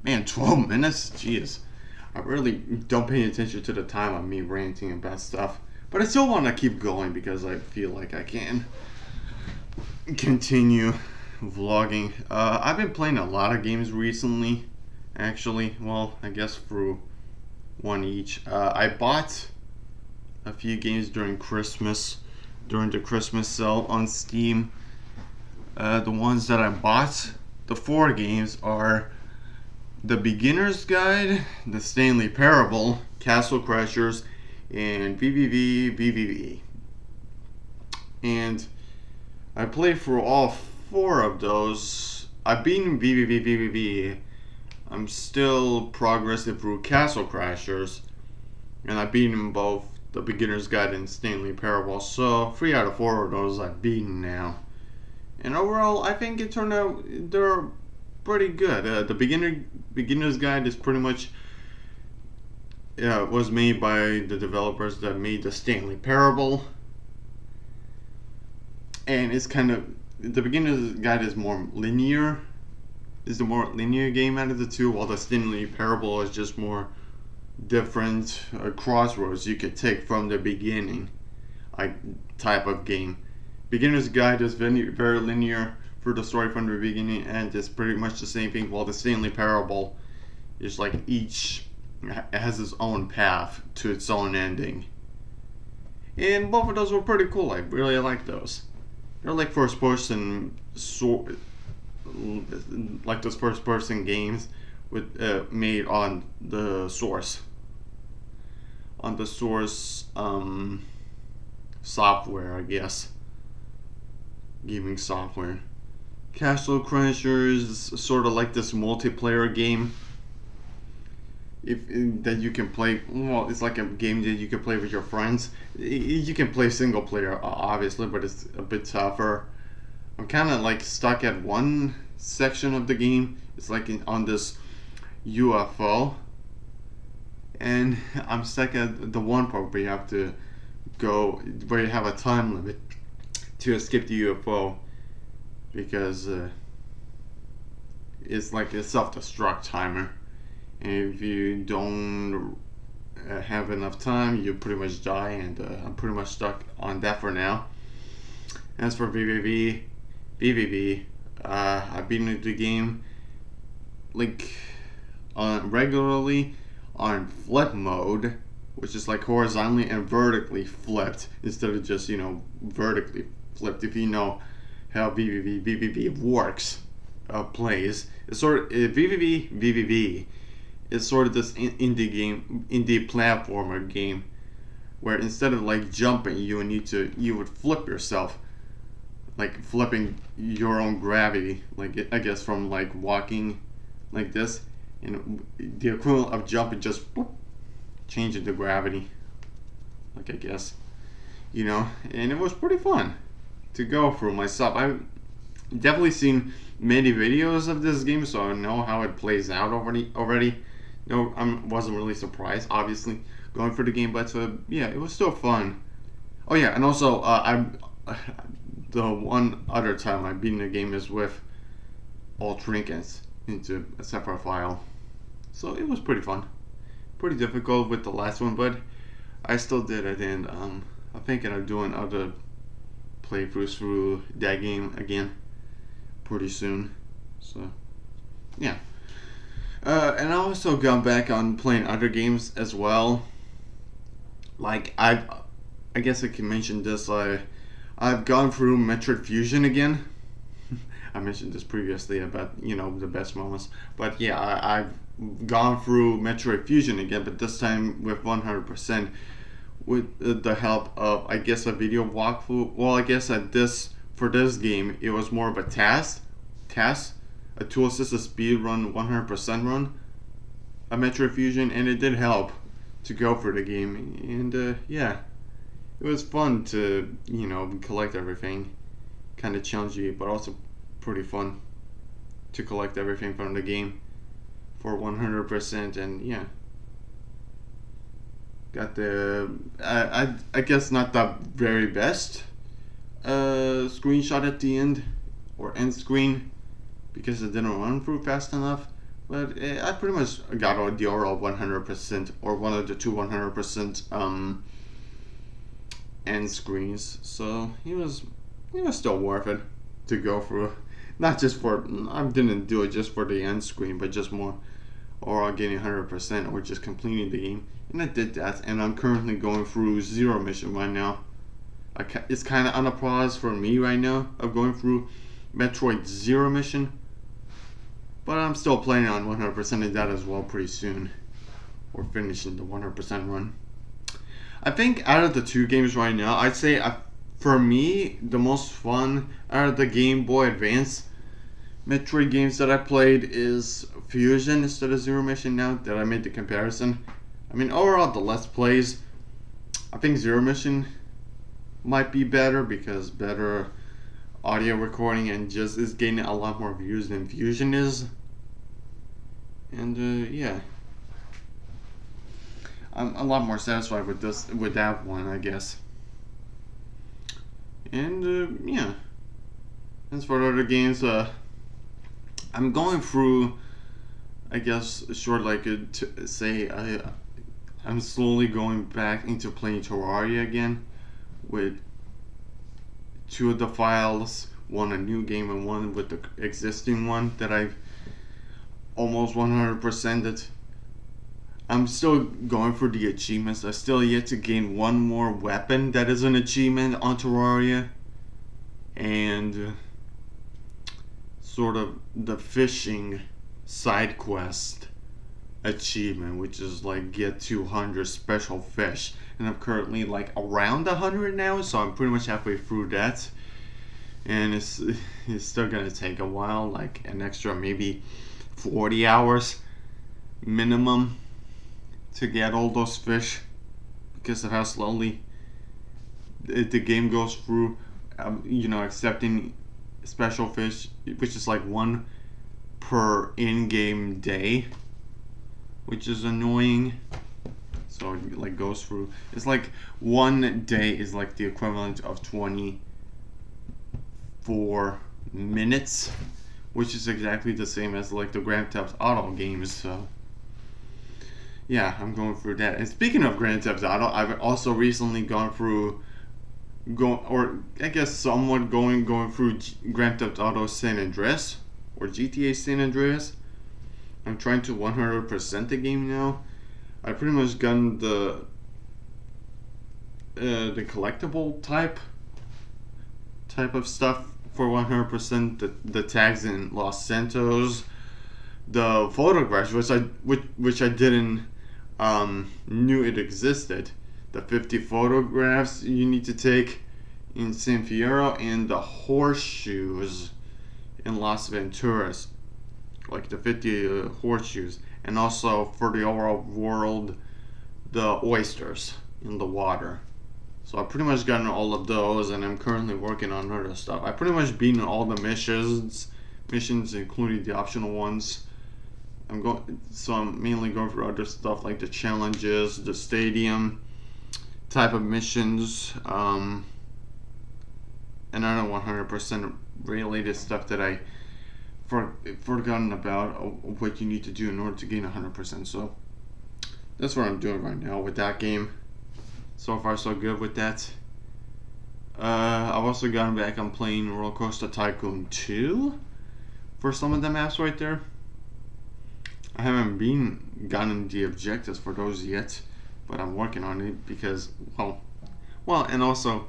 Man, 12 minutes? Jeez. I really don't pay attention to the time of me ranting about stuff. But I still want to keep going because I feel like I can continue vlogging. I've been playing a lot of games recently, actually. Well, I guess through one each. I bought a few games during the Christmas sale on Steam. The ones that I bought, the 4 games are The Beginner's Guide, The Stanley Parable, Castle Crashers, and VVV. And I played through all 4 of those. I've beaten VVV. I'm still progressing through Castle Crashers, and I've beaten both The Beginner's Guide and Stanley Parable. So 3 out of 4 of those I've beaten now. And overall, I think it turned out they're pretty good. The Beginner's Guide is pretty much was made by the developers that made the Stanley Parable, and it's kind of the Beginner's Guide is more linear. Is the more linear game out of the 2, while the Stanley Parable is just more different crossroads you could take from the beginning, type of game. Beginner's Guide is very linear for the story from the beginning, and it's pretty much the same thing, while the Stanley Parable is like each has its own path to its own ending. And both of those were pretty cool. I really like those. They're like first person like those first person games with made on the source software, I guess. Gaming software. Castle Crashers is sort of like this multiplayer game. That you can play. Well, it's like a game that you can play with your friends. You can play single player, obviously, but it's a bit tougher. I'm kind of like stuck at one section of the game. It's like on this UFO, and I'm stuck at the one part where you have to go, where you have a time limit to escape the UFO, because it's like a self-destruct timer, and if you don't have enough time, you pretty much die, and I'm pretty much stuck on that for now. As for VVV, I've been into the game like regularly on flip mode, which is like horizontally and vertically flipped instead of just, vertically flipped. If you know how VVV works, plays, it's sort of VVV is sort of this indie platformer game where instead of like jumping, you would flip yourself, like flipping your own gravity, like I guess from like walking like this, and the equivalent of jumping, just whoop, changing the gravity, like I guess, and it was pretty fun to go through myself. I've definitely seen many videos of this game, so I know how it plays out already. No, I wasn't really surprised, obviously, going for the game, but yeah, it was still fun. Oh yeah, and also the one other time I've beaten the game is with all trinkets into a separate file, so it was pretty fun. Pretty difficult with the last one, but I still did it, and I'm thinking of doing other playthroughs through that game again pretty soon. So yeah. And I also got back on playing other games as well. Like I guess I can mention this. I've gone through Metroid Fusion again. I mentioned this previously about the best moments, but yeah, I've gone through Metroid Fusion again, but this time with 100%, with the help of, I guess, a video walkthrough. Well, I guess for this game it was more of a task, a tool-assisted speed run, 100% run, a Metroid Fusion, and it did help to go through the game, and yeah, it was fun to collect everything. Kind of challenging, but also pretty fun to collect everything from the game for 100%, and yeah, got the I guess not the very best screenshot at the end, or end screen, because it didn't run through fast enough, But I pretty much got all the overall 100% or one of the two 100% end screens. So he was still worth it to go through. Not just for, I didn't do it just for the end screen, but just more overall getting 100% or just completing the game. And I did that, and I'm currently going through Zero Mission right now. It's kind of on a pause for me right now of going through Metroid Zero Mission. But I'm still planning on 100%ing that as well pretty soon. Or finishing the 100% run. I think out of the two games right now, I'd say for me, the most fun out of the Game Boy Advance Metroid games that I played is Fusion instead of Zero Mission now that I made the comparison. I mean, overall, the Let's Plays, I think Zero Mission might be better because better audio recording and just is gaining a lot more views than Fusion is. And yeah, I'm a lot more satisfied with that one, I guess. And yeah, as for the other games, I'm going through, I guess, short like to say I'm slowly going back into playing Terraria again with two of the files, one a new game and one with the existing one that I've almost 100%ed. I'm still going for the achievements. I still yet to gain one more weapon that is an achievement on Terraria, and sort of the fishing side quest achievement, which is like get 200 special fish, and I'm currently like around 100 now, so I'm pretty much halfway through that. And it's still gonna take a while, like an extra maybe 40 hours minimum to get all those fish because of how slowly the game goes through, you know, accepting special fish, which is like one per in-game day, which is annoying. So it like goes through, it's like one day is like the equivalent of 24 minutes, which is exactly the same as like the Grand Theft Auto games. So yeah, I'm going through that. And speaking of Grand Theft Auto, I've also recently gone through or I guess somewhat going through Grand Theft Auto San Andreas or GTA San Andreas. I'm trying to 100% the game now. I pretty much gotten the collectible type of stuff for 100%. The tags in Los Santos, the photographs, which I didn't knew it existed. The 50 photographs you need to take in San Fierro, and the horseshoes in Las Venturas, like the 50 horseshoes, and also for the overall world, the oysters in the water. So I've pretty much gotten all of those, and I'm currently working on other stuff. I pretty much beaten all the missions including the optional ones. I'm mainly going for other stuff like the challenges, the stadium type of missions, and other 100% related stuff that I forgotten about what you need to do in order to gain 100%. So that's what I'm doing right now with that game. So far so good with that. I've also gotten back on playing Roller Coaster Tycoon 2 for some of the maps right there. I haven't gotten the objectives for those yet, but I'm working on it because, well, and also,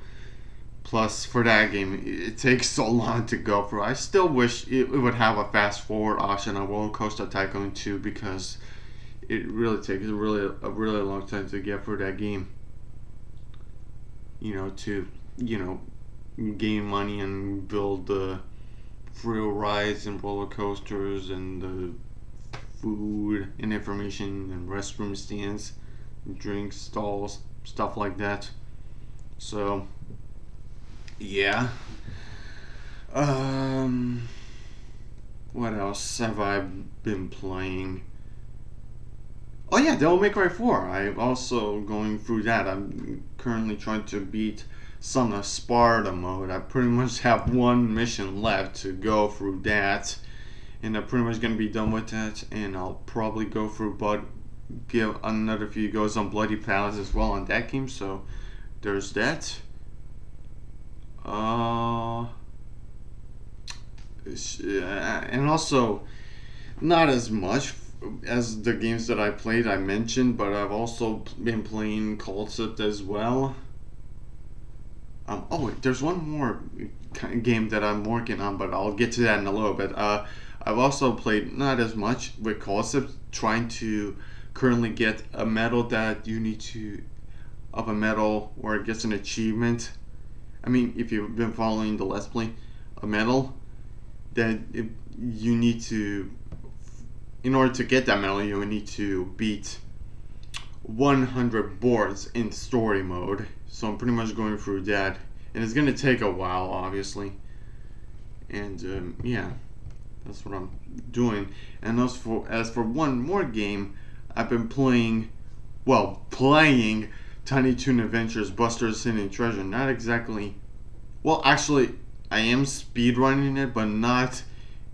plus for that game, it takes so long to go through. I still wish it would have a fast forward option on Roller Coaster Tycoon 2 because it really takes a really long time to get through that game. You know, to gain money and build the thrill rides and roller coasters and the food and information and restroom stands, drink stalls, stuff like that. So yeah. What else have I been playing? Oh yeah, Devil May Cry 4. I'm also going through that. I'm currently trying to beat Son of Sparta mode. I pretty much have one mission left to go through that. and I'm pretty much gonna be done with that. And I'll probably go through, but give another few goes on Bloody Palace as well on that game. So there's that. And also not as much as the games that I played I mentioned, but I've also been playing Concept as well. Oh, there's one more game that I'm working on, but I'll get to that in a little bit. I've also played not as much with Concept, trying to currently get a medal that you need to, of a medal where it gets an achievement. I mean, if you've been following the Let's Play, a medal that you need to, in order to get that medal, you need to beat 100 boards in story mode. So I'm pretty much going through that, and it's gonna take a while, obviously. And yeah, that's what I'm doing. And as for one more game, I've been playing Tiny Toon Adventures Buster's Hidden Treasure. Not exactly, well, actually I am speedrunning it, but not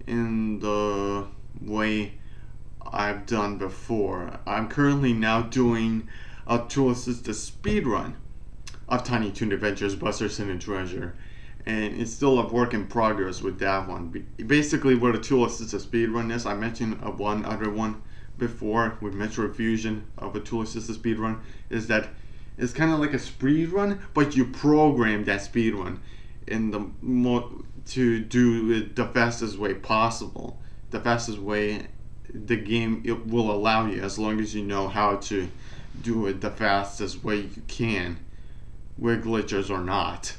in the way I've done before. I'm currently now doing a tool-assisted speedrun of Tiny Toon Adventures Buster's Hidden Treasure, and it's still a work in progress with that one. Basically, what a tool-assisted speedrun is, I mentioned one other one before with Metroid Fusion of a tool-assisted speedrun, is that it's kind of like a speedrun, but you program that speedrun in to do it the fastest way possible, the fastest way the game it will allow you, as long as you know how to do it the fastest way you can, with glitches or not.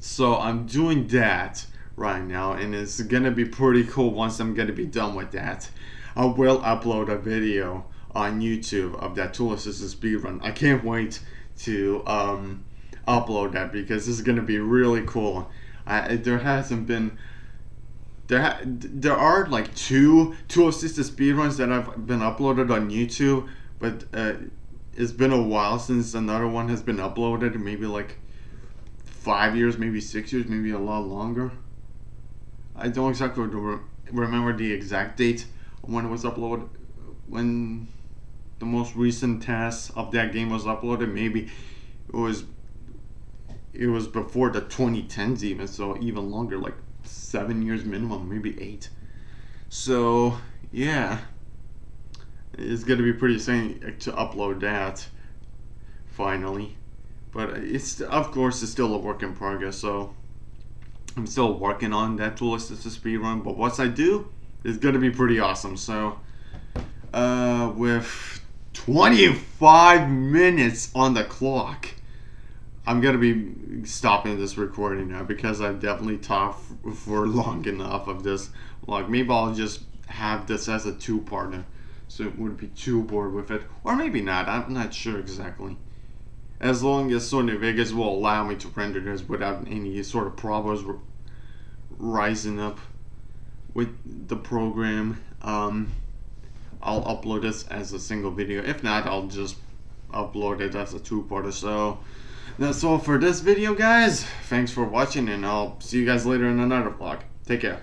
So I'm doing that right now, and it's gonna be pretty cool once I'm gonna be done with that. I will upload a video on YouTube of that tool assisted speedrun. I can't wait to upload that, because this is gonna be really cool. There are like two tool-assisted speedruns that have been uploaded on YouTube, but it's been a while since another one has been uploaded. Maybe like 5 years, maybe 6 years, maybe a lot longer. I don't exactly remember the exact date when it was uploaded, when the most recent test of that game was uploaded. Maybe it was before the 2010s even, so even longer, like 7 years minimum, maybe 8. So yeah, it's gonna be pretty insane to upload that finally, but it's, of course, it's still a work in progress. So I'm still working on that tool assisted speedrun, but once I do, it's gonna be pretty awesome. So with 25 minutes on the clock, I'm gonna be stopping this recording now, because I've definitely talked for long enough of this vlog. Maybe I'll just have this as a two-parter, so it wouldn't be too bored with it, or maybe not. I'm not sure exactly. As long as Sony Vegas will allow me to render this without any sort of problems rising up with the program, I'll upload this as a single video. If not, I'll just upload it as a two-parter. So that's all for this video, guys. Thanks for watching, and I'll see you guys later in another vlog. Take care.